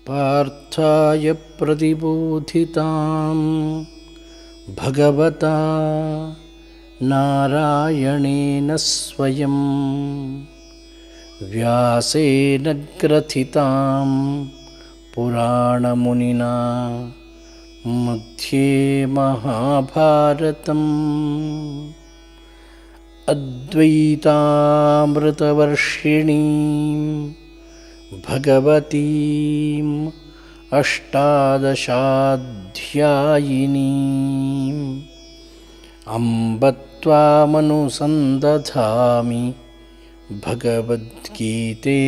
पार्थाय प्रतिबोधितां भगवता नारायणेन स्वयं व्यासेन ग्रथितां पुराणमुनिना मध्ये महाभारतम् अद्वैतामृतवर्षिणीं भगवतीम् अष्टादशाध्यायिनीम् अम्ब त्वामनुसन्दधामि भगवद्गीते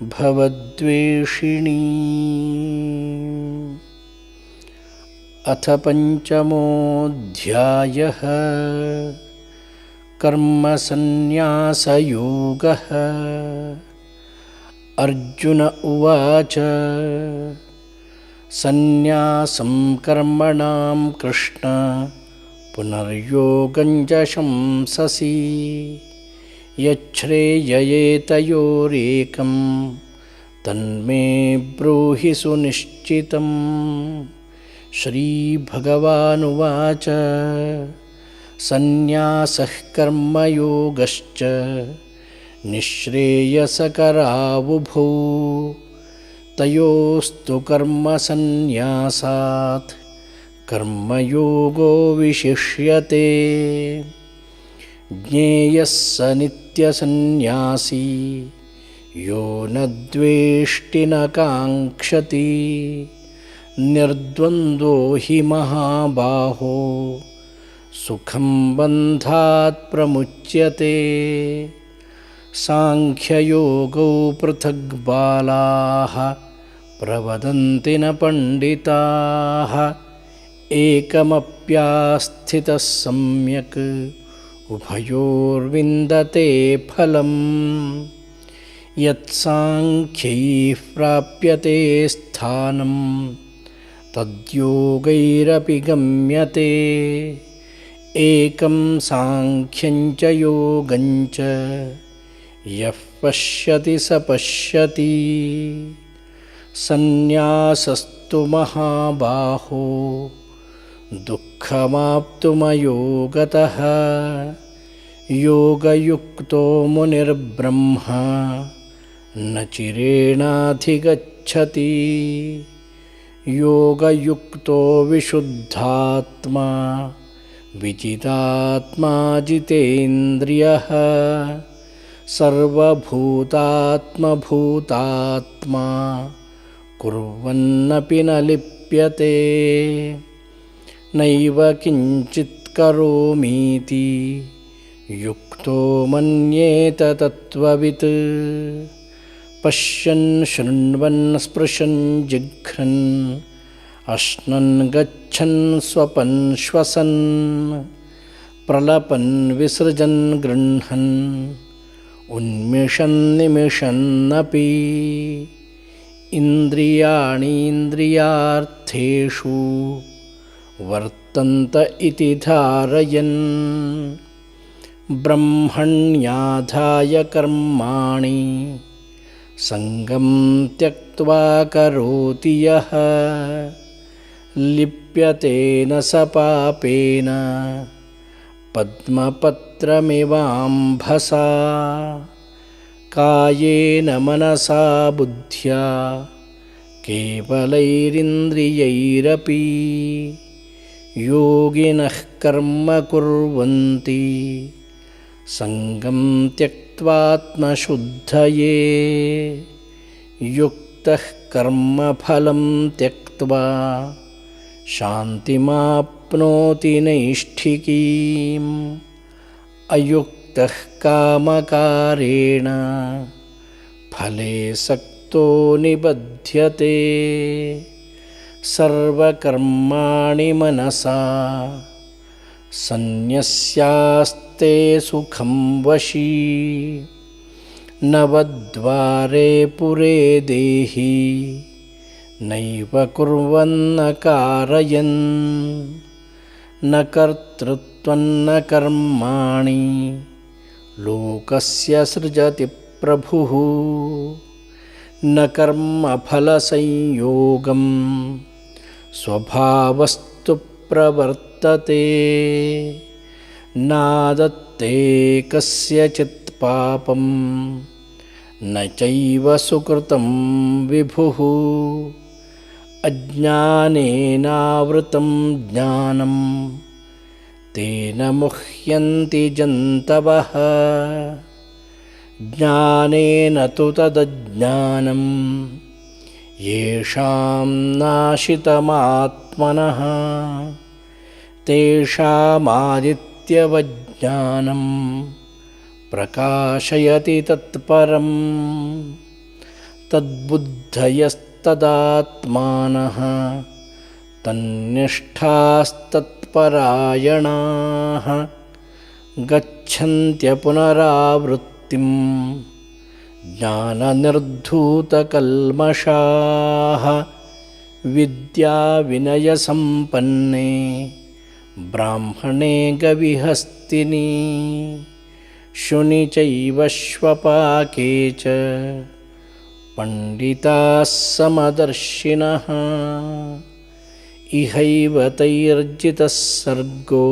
भवद्वेषिणीम्। अथ पञ्चमोऽध्यायः कर्मसन्न्यासयोगः। अर्जुन उवाच सन्न्यासं कर्मणां कृष्ण पुनर्योगं च शंससि यच्छ्रेययेतयोरेकं तन्मे ब्रूहि सुनिश्चितम्। श्रीभगवानुवाच सन्न्यासः कर्मयोगश्च निःश्रेयसकरावुभौ तयोस्तु कर्मसन्न्यासात् कर्मयोगो विशिष्यते। ज्ञेयः स नित्यसन्न्यासी यो न द्वेष्टि न काङ्क्षति निर्द्वन्द्वो हि महाबाहो सुखं बन्धात् प्रमुच्यते। सांख्ययोगौ पृथग् बालाः प्रवदन्ति न पण्डिताः एकमप्यास्थितः सम्यक् उभयोर्विन्दते फलम्। यत्साङ्ख्यैः प्राप्यते स्थानं तद्योगैरपि गम्यते। एकं साङ्ख्यं च योगं च यः पश्यति स पश्यति। सन्न्यासस्तु महाबाहो दुःखमाप्तुमयोगतः योगयुक्तो मुनिर्ब्रह्मा न चिरेणाधिगच्छति। योगयुक्तो विशुद्धात्मा विजितात्मा जितेन्द्रियः सर्वभूतात्मभूतात्मा कुर्वन्नपि न लिप्यते। नैव किञ्चित् करोमीति युक्तो मन्येत तत्त्ववित्। पश्यन् शृण्वन् स्पृशन् जिघ्रन् अश्नन् गच्छन् स्वपन् श्वसन् प्रलपन् विसृजन् गृह्णन् उन्मिषन् निमिषन्नपि। इन्द्रियाणीन्द्रियार्थेषु वर्तन्त इति धारयन् ब्रह्मण्याधाय कर्माणि सङ्गं त्यक्त्वा करोति यः लिप्यते न स पापेन पद्मपत्रमिवाम्भसा। कायेन मनसा बुद्ध्या केवलैरिन्द्रियैरपि योगिनः कर्म कुर्वन्ति सङ्गं त्यक्त्वात्मशुद्धये। युक्तः कर्मफलं त्यक्त्वा शान्तिमाप्नोति नैष्ठिकीम्। अयुक्तः कामकारेण फले सक्तो निबध्यते। सर्वकर्माणि मनसा सन्न्यस्यास्ते सुखं वशी। नवद्वारे पुरे देहि नैव कुर्वन्न कारयन्। न कर्तृत्वं न कर्माणि लोकस्य सृजति प्रभुः न कर्मफलसंयोगं स्वभावस्तु प्रवर्तते नादत्ते कस्यचित् पापं न चैव सुकृतं विभुः अज्ञानेनावृतं ज्ञानं तेन मुह्यन्ति जन्तवः ज्ञानेन तु तदज्ञानं येषां नाशितमात्मनः तेषामादित्यवज्ञानं प्रकाशयति तत्परं तद्बुद्धयस्तदात्मानः तन्निष्ठास्तत्परायणाः गच्छन्त्यपुनरावृत्तिं ज्ञाननिर्धूतकल्मषाः विद्याविनयसम्पन्ने ब्राह्मणे गविहस्तिनि शुनि चैव श्वपाके च पण्डिताः समदर्शिनः इहैव तैर्जितः सर्गो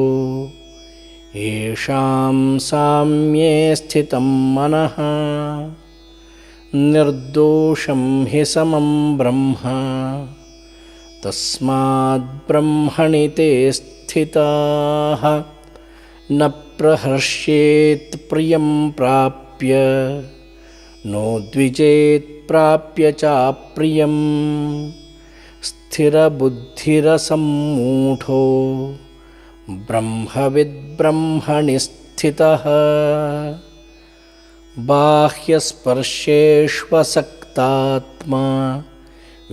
येषां साम्ये स्थितं मनः निर्दोषं हि समं ब्रह्म तस्माद् ब्रह्मणि ते स्थिताः न प्रहर्ष्येत् प्रियं प्राप्य नोद्विजेत् प्राप्य चाप्रियं स्थिरबुद्धिरसम्मूढो ब्रह्मविद्ब्रह्मणि स्थितः बाह्यस्पर्शेष्वसक्तात्मा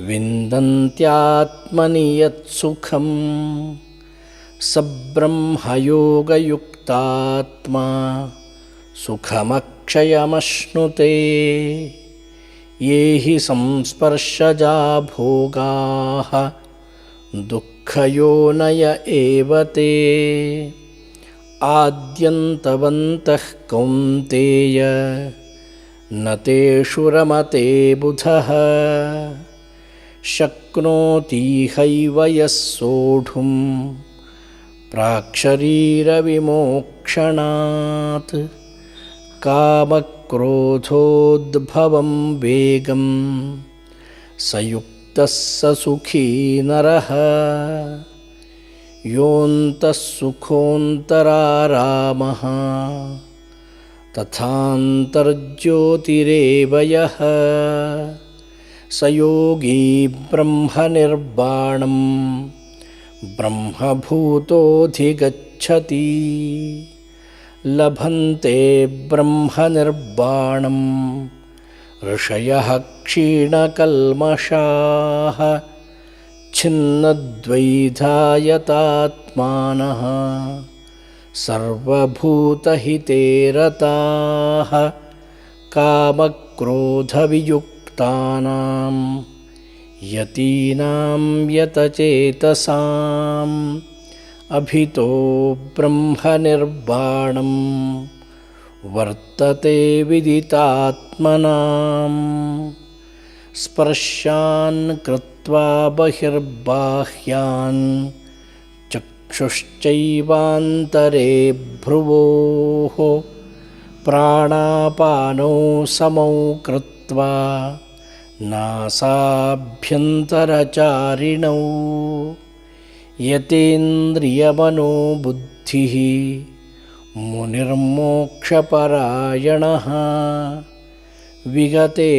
विन्दन्त्यात्मनि यत्सुखं स ब्रह्मयोगयुक्तात्मा सुखमक्षयमश्नुते ये हि संस्पर्शजा भोगाः दुःखयोनय एव ते आद्यन्तवन्तः कौन्तेय न तेषु रमते बुधः शक्नोतीहैव यः सोढुं प्राक्शरीरविमोक्षणात् कामक्रोधोद्भवं वेगं स युक्तः स सुखी नरः योऽन्तः सुखोऽन्तरारामः तथान्तर्ज्योतिरेव यः स योगी ब्रह्मनिर्वाणं ब्रह्मभूतोऽधिगच्छति लभन्ते ब्रह्मनिर्वाणं ऋषयः क्षीणकल्मषाः छिन्नद्वैधायतात्मानः सर्वभूतहिते रताः कामक्रोधवियुक्तानां यतीनां यतचेतसाम् अभितो ब्रह्मनिर्वाणं वर्तते विदितात्मनाम् स्पर्शान् कृत्वा बहिर्बाह्यान् चक्षुश्चैवान्तरे भ्रुवोः प्राणापानौ समौ कृत्वा नासाभ्यन्तरचारिणौ यतेन्द्रियमनोबुद्धिः मुनिर्मोक्षपरायणः विगतेच्छाभयक्रोधो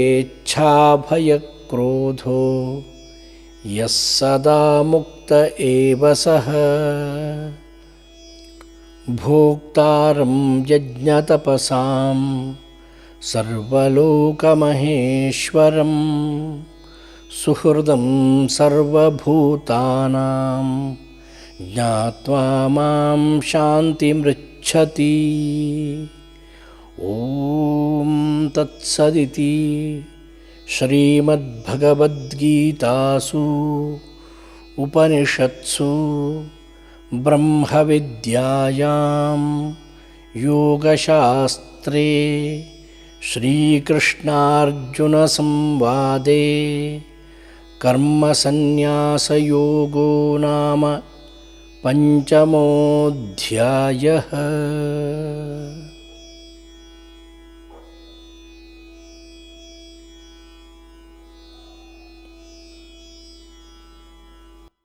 यः सदा मुक्त एव सः भोक्तारं यज्ञतपसां सर्वलोकमहेश्वरं सुहृदं सर्वभूतानां ज्ञात्वा मां शान्तिमृच्छति। ॐ तत्सदिति श्रीमद्भगवद्गीतासु उपनिषत्सु ब्रह्मविद्यायां योगशास्त्रे श्रीकृष्णार्जुनसंवादे कर्मसन्न्यासयोगो नाम पञ्चमोऽध्यायः।